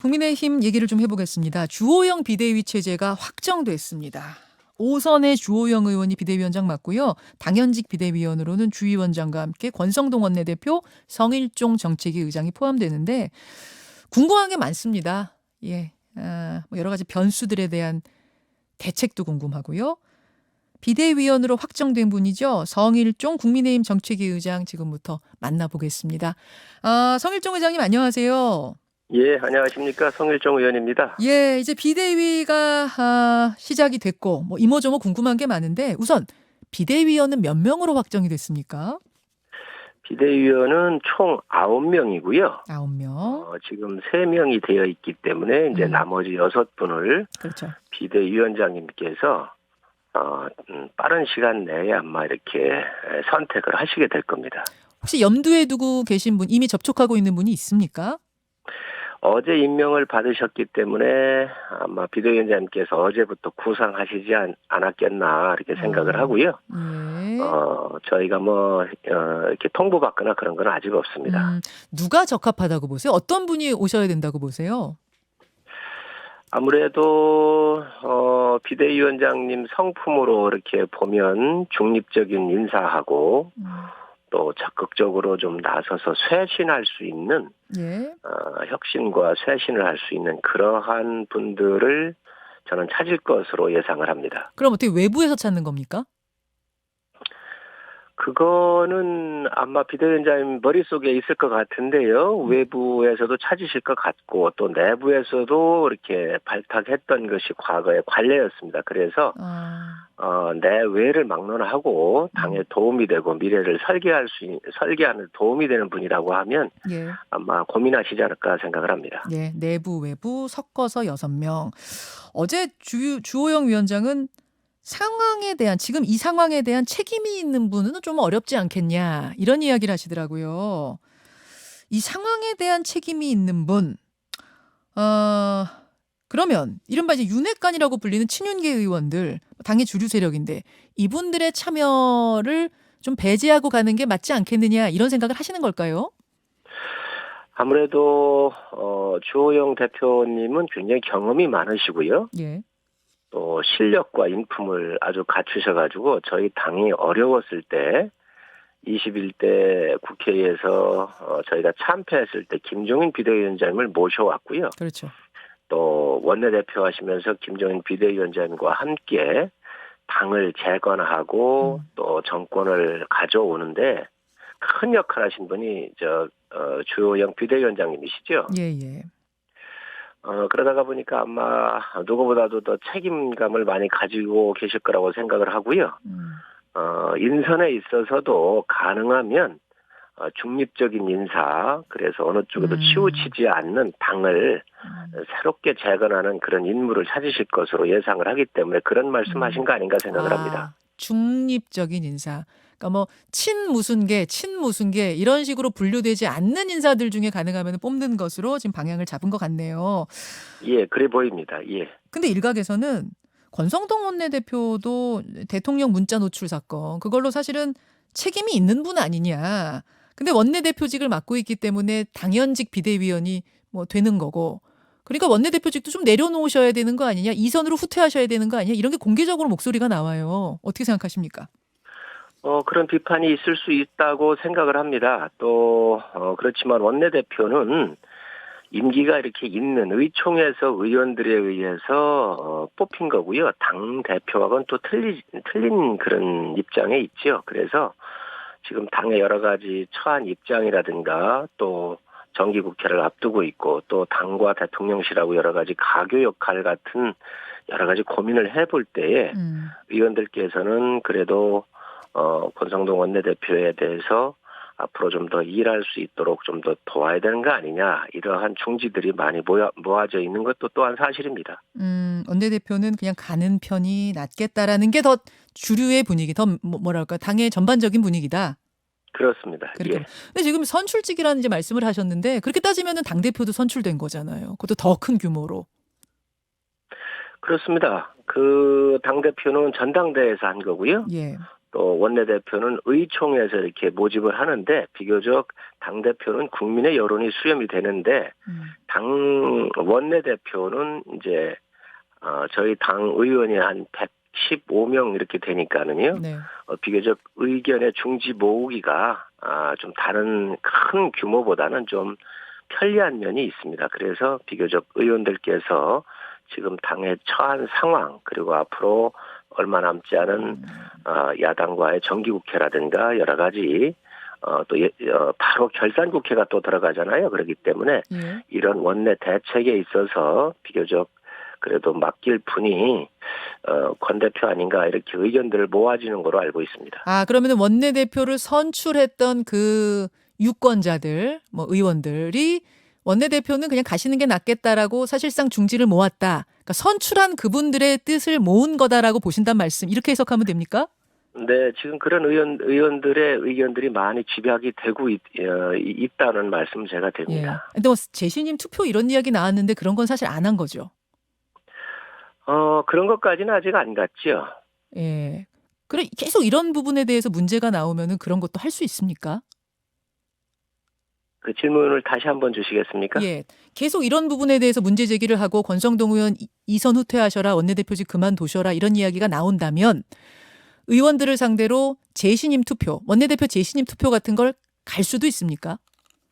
국민의힘 얘기를 좀 해보겠습니다. 주호영 비대위 체제가 확정됐습니다. 5선의 주호영 의원이 비대위원장 맡고요. 당연직 비대위원으로는 주위원장과 함께 권성동 원내대표, 성일종 정책위 의장이 포함되는데 궁금한 게 많습니다. 뭐 여러 가지 변수들에 대한 대책도 궁금하고요. 비대위원으로 확정된 분이죠. 성일종 국민의힘 정책위 의장 지금부터 만나보겠습니다. 성일종 의장님 안녕하세요. 예, 안녕하십니까. 성일종 의원입니다. 이제 비대위가 시작이 됐고 뭐 이모저모 궁금한 게 많은데 우선 비대위원은 몇 명으로 확정이 됐습니까? 비대위원은 총 9명이고요. 9명. 지금 3명이 되어 있기 때문에 이제 나머지 6분을 그렇죠. 비대위원장님께서 빠른 시간 내에 아마 이렇게 선택을 하시게 될 겁니다. 혹시 염두에 두고 계신 분, 이미 접촉하고 있는 분이 있습니까? 어제 임명을 받으셨기 때문에 아마 비대위원장님께서 어제부터 구상하시지 않았겠나 이렇게 생각을 하고요. 저희가 이렇게 통보받거나 그런 건 아직 없습니다. 누가 적합하다고 보세요? 어떤 분이 오셔야 된다고 보세요? 아무래도 비대위원장님 성품으로 이렇게 보면 중립적인 인사하고 또 적극적으로 좀 나서서 쇄신할 수 있는 혁신과 쇄신을 할 수 있는 그러한 분들을 저는 찾을 것으로 예상을 합니다. 그럼 어떻게 외부에서 찾는 겁니까? 그거는 아마 비대위원장님 머릿속에 있을 것 같은데요. 외부에서도 찾으실 것 같고 또 내부에서도 이렇게 발탁했던 것이 과거의 관례였습니다. 그래서 내외를 막론하고 당에 도움이 되고 미래를 설계하는 도움이 되는 분이라고 하면 아마 고민하시지 않을까 생각을 합니다. 내부 외부 섞어서 6명. 어제 주호영 위원장은 지금 이 상황에 대한 책임이 있는 분은 좀 어렵지 않겠냐 이런 이야기를 하시더라고요. 이 상황에 대한 책임이 있는 분, 그러면 이른바 이제 윤핵관이라고 불리는 친윤계 의원들, 당의 주류 세력인데 이분들의 참여를 좀 배제하고 가는 게 맞지 않겠느냐 이런 생각을 하시는 걸까요? 아무래도 주호영 대표님은 굉장히 경험이 많으시고요. 또 실력과 인품을 아주 갖추셔가지고 저희 당이 어려웠을 때 21대 국회에서 저희가 참패했을 때 김종인 비대위원장님을 모셔왔고요. 그렇죠. 또 원내대표 하시면서 김종인 비대위원장님과 함께 당을 재건하고 또 정권을 가져오는데 큰 역할 하신 분이 주호영 비대위원장님이시죠. 그러다가 보니까 아마 누구보다도 더 책임감을 많이 가지고 계실 거라고 생각을 하고요. 인선에 있어서도 가능하면 중립적인 인사, 그래서 어느 쪽에도 치우치지 않는 당을 새롭게 재건하는 그런 인물을 찾으실 것으로 예상을 하기 때문에 그런 말씀하신 거 아닌가 생각을 합니다. 중립적인 인사. 그러니까 뭐 친무순계 이런 식으로 분류되지 않는 인사들 중에 가능하면 뽑는 것으로 지금 방향을 잡은 것 같네요. 예, 그래 보입니다. 예. 근데 일각에서는 권성동 원내대표도 대통령 문자 노출 사건 그걸로 사실은 책임이 있는 분 아니냐. 근데 원내대표직을 맡고 있기 때문에 당연직 비대위원이 뭐 되는 거고. 그러니까 원내대표직도 좀 내려놓으셔야 되는 거 아니냐. 이선으로 후퇴하셔야 되는 거 아니냐. 이런 게 공개적으로 목소리가 나와요. 어떻게 생각하십니까? 그런 비판이 있을 수 있다고 생각을 합니다. 또 그렇지만 원내대표는 임기가 이렇게 있는 의총에서 의원들에 의해서 뽑힌 거고요. 당 대표하고는 또 틀린 그런 입장에 있죠. 그래서 지금 당의 여러 가지 처한 입장이라든가 또 정기국회를 앞두고 있고 또 당과 대통령실하고 여러 가지 가교 역할 같은 여러 가지 고민을 해볼 때에 의원들께서는 그래도 권성동 원내대표에 대해서 앞으로 좀 더 일할 수 있도록 좀 더 도와야 되는 거 아니냐 이러한 중지들이 많이 모아져 있는 것도 또한 사실입니다. 원내대표는 그냥 가는 편이 낫겠다라는 게 더 주류의 분위기, 더 뭐랄까 당의 전반적인 분위기다. 그렇습니다. 근데 지금 선출직이라는 이제 말씀을 하셨는데 그렇게 따지면은 당 대표도 선출된 거잖아요. 그것도 더 큰 규모로. 그렇습니다. 그 당 대표는 전당대회에서 한 거고요. 또 원내대표는 의총에서 이렇게 모집을 하는데 비교적 당대표는 국민의 여론이 수렴이 되는데 당 원내대표는 이제 저희 당 의원이 한 115명 이렇게 되니까는요. 네. 비교적 의견의 중지 모으기가 좀 다른 큰 규모보다는 좀 편리한 면이 있습니다. 그래서 비교적 의원들께서 지금 당에 처한 상황 그리고 앞으로 얼마 남지 않은 야당과의 정기국회라든가 여러 가지 바로 결산국회가 또 들어가잖아요. 그렇기 때문에 예. 이런 원내 대책에 있어서 비교적 그래도 맡길 분이 권 대표 아닌가 이렇게 의견들을 모아지는 거로 알고 있습니다. 그러면 원내대표를 선출했던 그 유권자들, 뭐 의원들이 원내대표는 그냥 가시는 게 낫겠다라고 사실상 중지를 모았다. 그러니까 선출한 그분들의 뜻을 모은 거다라고 보신단 말씀. 이렇게 해석하면 됩니까? 네, 지금 그런 의원들의 의견들이 많이 집약이 되고 있다는 말씀 제가 예. 드립니다. 근데 뭐 재신임 투표 이런 이야기 나왔는데 그런 건 사실 안 한 거죠. 그런 것까지는 아직 안 갔죠. 예. 그래 계속 이런 부분에 대해서 문제가 나오면은 그런 것도 할 수 있습니까? 그 질문을 다시 한번 주시겠습니까? 예. 계속 이런 부분에 대해서 문제 제기를 하고 권성동 의원 이선 후퇴하셔라, 원내대표직 그만두셔라 이런 이야기가 나온다면 의원들을 상대로 재신임 투표, 원내대표 재신임 투표 같은 걸 갈 수도 있습니까?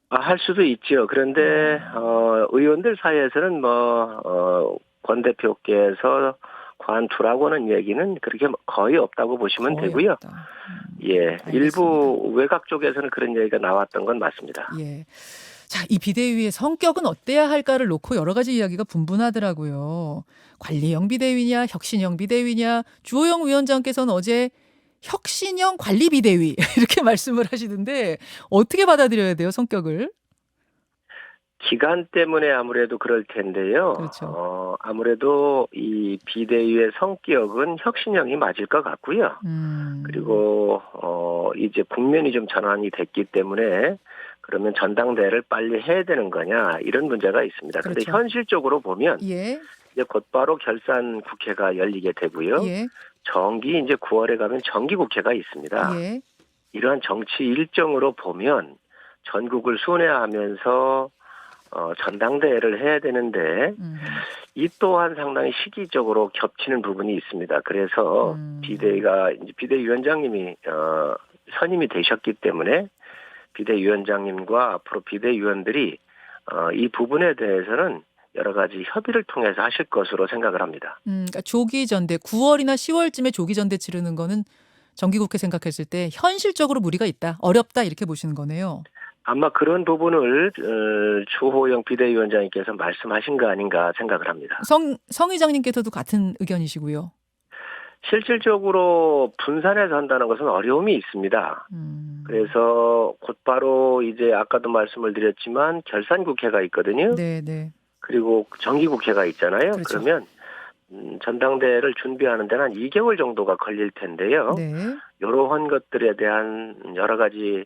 할 수도 있죠. 그런데 의원들 사이에서는 권 대표께서 관두라고는 얘기는 그렇게 거의 없다고 보시면 거의 되고요. 없다. 예, 알겠습니다. 일부 외곽 쪽에서는 그런 얘기가 나왔던 건 맞습니다. 예. 자, 이 비대위의 성격은 어때야 할까를 놓고 여러 가지 이야기가 분분하더라고요. 관리형 비대위냐, 혁신형 비대위냐. 주호영 위원장께서는 어제 혁신형 관리 비대위 이렇게 말씀을 하시던데 어떻게 받아들여야 돼요, 성격을? 기간 때문에 아무래도 그럴 텐데요. 그렇죠. 아무래도 이 비대위의 성격은 혁신형이 맞을 것 같고요. 그리고 이제 국면이 좀 전환이 됐기 때문에 그러면 전당대회를 빨리 해야 되는 거냐 이런 문제가 있습니다. 그런데 그렇죠. 현실적으로 보면 예. 이제 곧바로 결산 국회가 열리게 되고요. 예. 정기 이제 9월에 가면 정기 국회가 있습니다. 예. 이러한 정치 일정으로 보면 전국을 순회하면서 전당대회를 해야 되는데 이 또한 상당히 시기적으로 겹치는 부분이 있습니다. 그래서 비대위가 이제 비대위원장님이 선임이 되셨기 때문에 비대위원장님과 앞으로 비대위원들이 이 부분에 대해서는 여러 가지 협의를 통해서 하실 것으로 생각을 합니다. 그러니까 조기 전대 9월이나 10월쯤에 조기 전대 치르는 거는 정기국회 생각했을 때 현실적으로 무리가 있다, 어렵다 이렇게 보시는 거네요. 아마 그런 부분을 주호영 비대위원장님께서 말씀하신 거 아닌가 생각을 합니다. 성 의장님께서도 같은 의견이시고요. 실질적으로 분산해서 한다는 것은 어려움이 있습니다. 그래서 곧바로 이제 아까도 말씀을 드렸지만 결산국회가 있거든요. 네, 네. 그리고 정기국회가 있잖아요. 그렇죠. 그러면 전당대회를 준비하는 데는 한 2개월 정도가 걸릴 텐데요. 네. 이러한 것들에 대한 여러 가지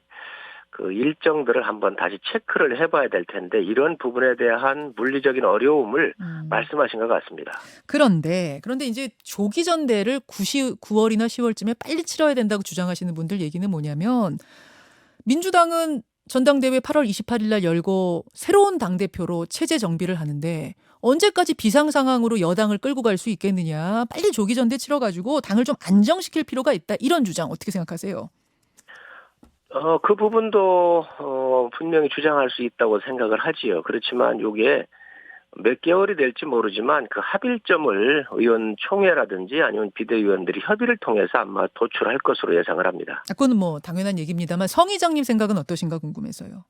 그 일정들을 한번 다시 체크를 해봐야 될 텐데 이런 부분에 대한 물리적인 어려움을 말씀하신 것 같습니다. 그런데 이제 조기 전대를 9월이나 10월쯤에 빨리 치러야 된다고 주장하시는 분들 얘기는 뭐냐면 민주당은 전당대회 8월 28일 날 열고 새로운 당대표로 체제 정비를 하는데 언제까지 비상 상황으로 여당을 끌고 갈 수 있겠느냐. 빨리 조기 전대 치러가지고 당을 좀 안정시킬 필요가 있다. 이런 주장 어떻게 생각하세요? 그 부분도 분명히 주장할 수 있다고 생각을 하지요. 그렇지만 이게 몇 개월이 될지 모르지만 그 합일점을 의원총회라든지 아니면 비대위원들이 협의를 통해서 아마 도출할 것으로 예상을 합니다. 그건 뭐 당연한 얘기입니다만 성 의장님 생각은 어떠신가 궁금해서요.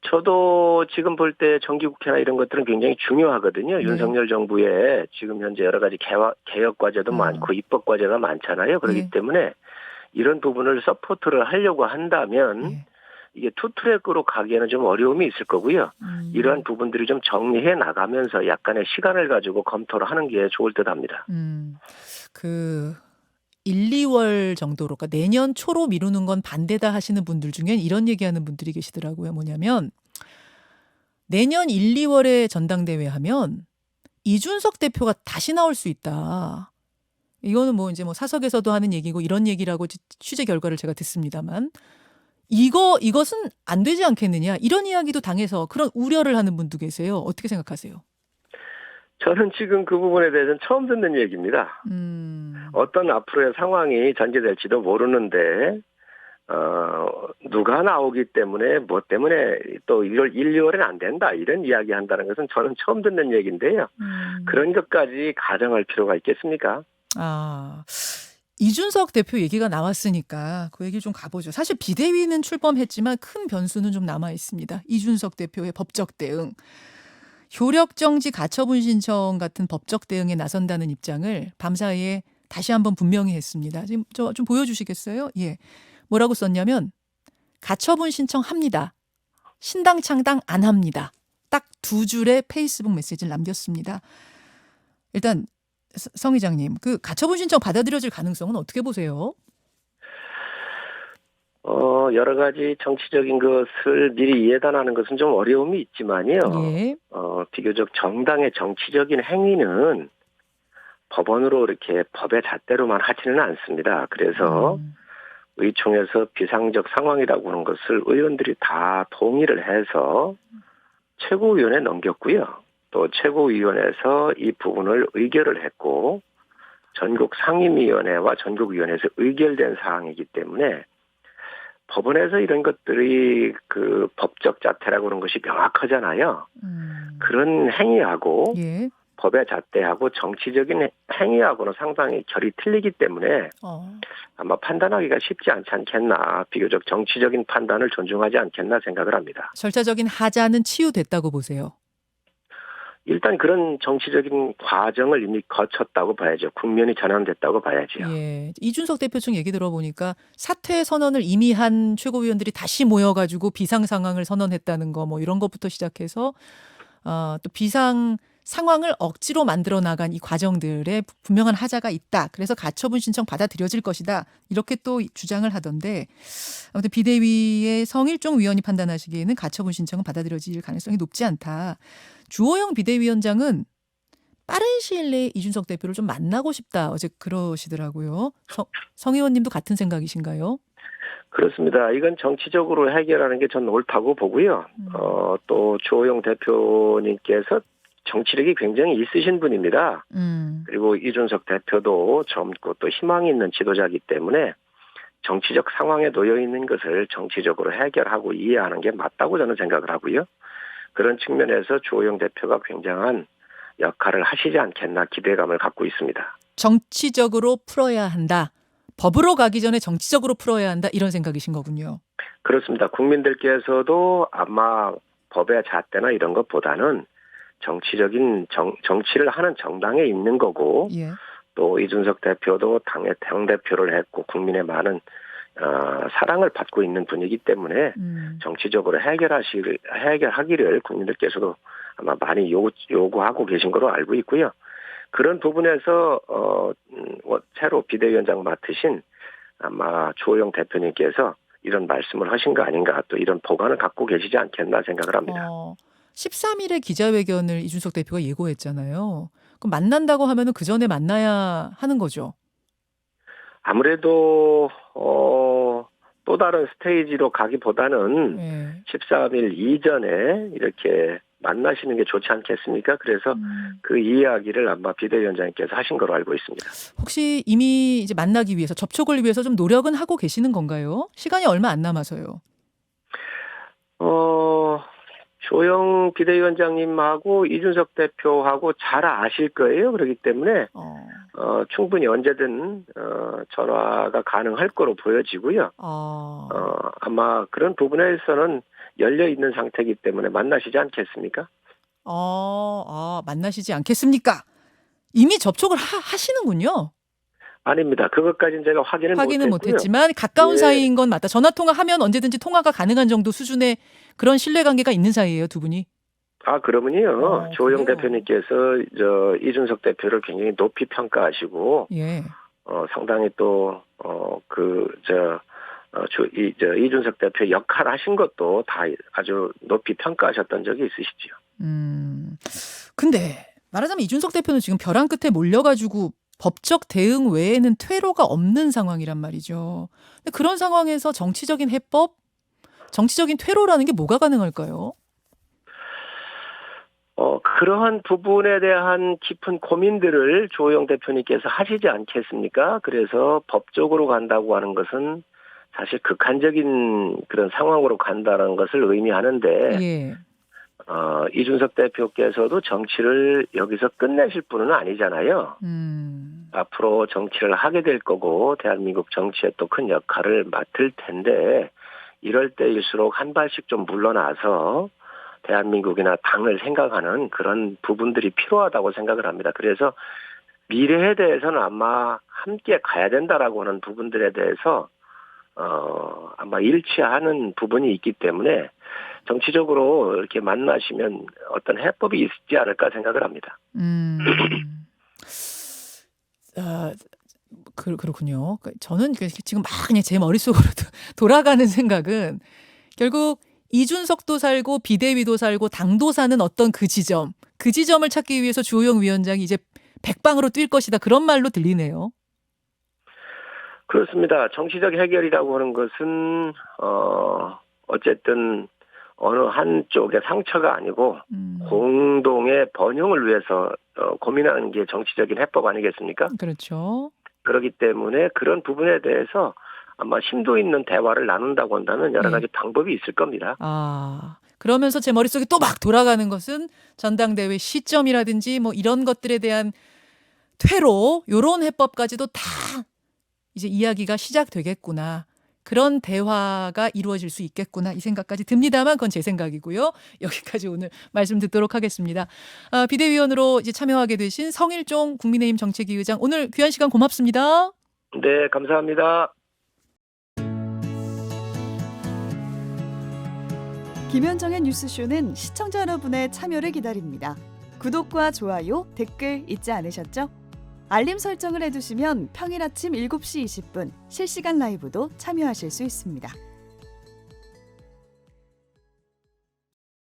저도 지금 볼 때 정기국회나 이런 것들은 굉장히 중요하거든요. 네. 윤석열 정부에 지금 현재 여러 가지 개혁 과제도 많고 입법 과제가 많잖아요. 그렇기 예. 때문에 이런 부분을 서포트를 하려고 한다면 예. 이게 투트랙으로 가기에는 좀 어려움이 있을 거고요. 이러한 부분들이 좀 정리해 나가면서 약간의 시간을 가지고 검토를 하는 게 좋을 듯 합니다. 그 1, 2월 정도로, 그러니까 내년 초로 미루는 건 반대다 하시는 분들 중엔 이런 얘기하는 분들이 계시더라고요. 뭐냐면 내년 1, 2월에 전당대회 하면 이준석 대표가 다시 나올 수 있다. 이거는 뭐 이제 뭐 사석에서도 하는 얘기고 이런 얘기라고 취재 결과를 제가 듣습니다만 이것은 안 되지 않겠느냐 이런 이야기도 당해서 그런 우려를 하는 분도 계세요. 어떻게 생각하세요? 저는 지금 그 부분에 대해서는 처음 듣는 얘기입니다. 어떤 앞으로의 상황이 전개될지도 모르는데 누가 나오기 때문에 뭐 때문에 또 1월 2월엔 안 된다 이런 이야기 한다는 것은 저는 처음 듣는 얘기인데요. 그런 것까지 가정할 필요가 있겠습니까? 아, 이준석 대표 얘기가 나왔으니까 그 얘기 좀 가보죠. 사실 비대위는 출범했지만 큰 변수는 좀 남아 있습니다. 이준석 대표의 법적 대응. 효력정지 가처분 신청 같은 법적 대응에 나선다는 입장을 밤사이에 다시 한번 분명히 했습니다. 지금 저 좀 보여주시겠어요? 예. 뭐라고 썼냐면 가처분 신청합니다. 신당 창당 안 합니다. 딱 두 줄의 페이스북 메시지를 남겼습니다. 일단 성 의장님, 그 가처분 신청 받아들여질 가능성은 어떻게 보세요? 여러 가지 정치적인 것을 미리 예단하는 것은 좀 어려움이 있지만요. 예. 비교적 정당의 정치적인 행위는 법원으로 이렇게 법의 잣대로만 하지는 않습니다. 그래서 의총에서 비상적 상황이라고 하는 것을 의원들이 다 동의를 해서 최고위원회에 넘겼고요. 또 최고위원회에서 이 부분을 의결을 했고 전국 상임위원회와 전국위원회에서 의결된 사항이기 때문에 법원에서 이런 것들이 그 법적 자태라고 하는 것이 명확하잖아요. 그런 행위하고 예. 법의 잣대하고 정치적인 행위하고는 상당히 결이 틀리기 때문에 아마 판단하기가 쉽지 않지 않겠나. 비교적 정치적인 판단을 존중하지 않겠나 생각을 합니다. 절차적인 하자는 치유됐다고 보세요. 일단 그런 정치적인 과정을 이미 거쳤다고 봐야죠. 국면이 전환됐다고 봐야죠. 예. 이준석 대표 측 얘기 들어보니까 사퇴 선언을 이미 한 최고위원들이 다시 모여가지고 비상 상황을 선언했다는 거 뭐 이런 것부터 시작해서 또 비상 상황을 억지로 만들어 나간 이 과정들에 분명한 하자가 있다. 그래서 가처분 신청 받아들여질 것이다. 이렇게 또 주장을 하던데 아무튼 비대위의 성일종 위원이 판단하시기에는 가처분 신청은 받아들여질 가능성이 높지 않다. 주호영 비대위원장은 빠른 시일 내에 이준석 대표를 좀 만나고 싶다. 어제 그러시더라고요. 성 의원님도 같은 생각이신가요? 그렇습니다. 이건 정치적으로 해결하는 게 전 옳다고 보고요. 또 주호영 대표님께서 정치력이 굉장히 있으신 분입니다. 그리고 이준석 대표도 젊고 또 희망이 있는 지도자이기 때문에 정치적 상황에 놓여 있는 것을 정치적으로 해결하고 이해하는 게 맞다고 저는 생각을 하고요. 그런 측면에서 주호영 대표가 굉장한 역할을 하시지 않겠나 기대감을 갖고 있습니다. 정치적으로 풀어야 한다. 법으로 가기 전에 정치적으로 풀어야 한다. 이런 생각이신 거군요. 그렇습니다. 국민들께서도 아마 법의 잣대나 이런 것보다는 정치적인 정치를 하는 정당에 있는 거고 예. 또 이준석 대표도 당의 당대표를 했고 국민의 많은 사랑을 받고 있는 분이기 때문에 정치적으로 해결하기를 국민들께서도 아마 많이 요구하고 계신 걸로 알고 있고요. 그런 부분에서 새로 비대위원장 맡으신 아마 주호영 대표님께서 이런 말씀을 하신 거 아닌가 또 이런 보관을 갖고 계시지 않겠나 생각을 합니다. 13일에 기자회견을 이준석 대표가 예고했잖아요. 그럼 만난다고 하면은 그 전에 만나야 하는 거죠? 아무래도 또 다른 스테이지로 가기보다는 네. 13일 이전에 이렇게 만나시는 게 좋지 않겠습니까? 그래서 그 이야기를 아마 비대위원장님께서 하신 걸로 알고 있습니다. 혹시 이미 이제 만나기 위해서 접촉을 위해서 좀 노력은 하고 계시는 건가요? 시간이 얼마 안 남아서요. 조영 비대위원장님하고 이준석 대표하고 잘 아실 거예요. 그렇기 때문에 충분히 언제든 전화가 가능할 거로 보여지고요. 아마 그런 부분에서는 열려 있는 상태이기 때문에 만나시지 않겠습니까? 만나시지 않겠습니까? 이미 접촉을 하시는군요. 아닙니다. 그것까지는 제가 확인은 못했지만 가까운 사이인 건 맞다. 전화 통화하면 언제든지 통화가 가능한 정도 수준의 그런 신뢰관계가 있는 사이예요, 두 분이. 그러면요. 조영 대표님께서 이준석 대표를 굉장히 높이 평가하시고 예. 상당히 또 이준석 대표 역할 하신 것도 다 아주 높이 평가하셨던 적이 있으시죠. 근데 말하자면 이준석 대표는 지금 벼랑 끝에 몰려가지고 법적 대응 외에는 퇴로가 없는 상황이란 말이죠. 근데 그런 상황에서 정치적인 해법, 정치적인 퇴로라는 게 뭐가 가능할까요? 그러한 부분에 대한 깊은 고민들을 주호영 대표님께서 하시지 않겠습니까? 그래서 법적으로 간다고 하는 것은 사실 극한적인 그런 상황으로 간다는 것을 의미하는데, 예. 이준석 대표께서도 정치를 여기서 끝내실 분은 아니잖아요. 앞으로 정치를 하게 될 거고, 대한민국 정치에 또 큰 역할을 맡을 텐데, 이럴 때일수록 한 발씩 좀 물러나서 대한민국이나 당을 생각하는 그런 부분들이 필요하다고 생각을 합니다. 그래서 미래에 대해서는 아마 함께 가야 된다라고 하는 부분들에 대해서 아마 일치하는 부분이 있기 때문에 정치적으로 이렇게 만나시면 어떤 해법이 있지 않을까 생각을 합니다. 아, 그렇군요. 저는 지금 막 그냥 제 머릿속으로 돌아가는 생각은 결국 이준석도 살고 비대위도 살고 당도 사는 어떤 그 지점을 찾기 위해서 주호영 위원장이 이제 백방으로 뛸 것이다. 그런 말로 들리네요. 그렇습니다. 정치적 해결이라고 하는 것은 어쨌든 어느 한쪽의 상처가 아니고 공동의 번영을 위해서 고민하는 게 정치적인 해법 아니겠습니까? 그렇죠. 그렇기 때문에 그런 부분에 대해서 아마 심도 있는 대화를 나눈다고 한다면 여러 가지 방법이 있을 겁니다. 그러면서 제 머릿속에 또 막 돌아가는 것은 전당대회 시점이라든지 뭐 이런 것들에 대한 퇴로, 요런 해법까지도 다 이제 이야기가 시작되겠구나. 그런 대화가 이루어질 수 있겠구나. 이 생각까지 듭니다만 그건 제 생각이고요. 여기까지 오늘 말씀 듣도록 하겠습니다. 비대위원으로 이제 참여하게 되신 성일종 국민의힘 정책위 의장, 오늘 귀한 시간 고맙습니다. 네, 감사합니다. 김현정의 뉴스쇼는 시청자 여러분의 참여를 기다립니다. 구독과 좋아요, 댓글 잊지 않으셨죠? 알림 설정을 해두시면 평일 아침 7시 20분 실시간 라이브도 참여하실 수 있습니다.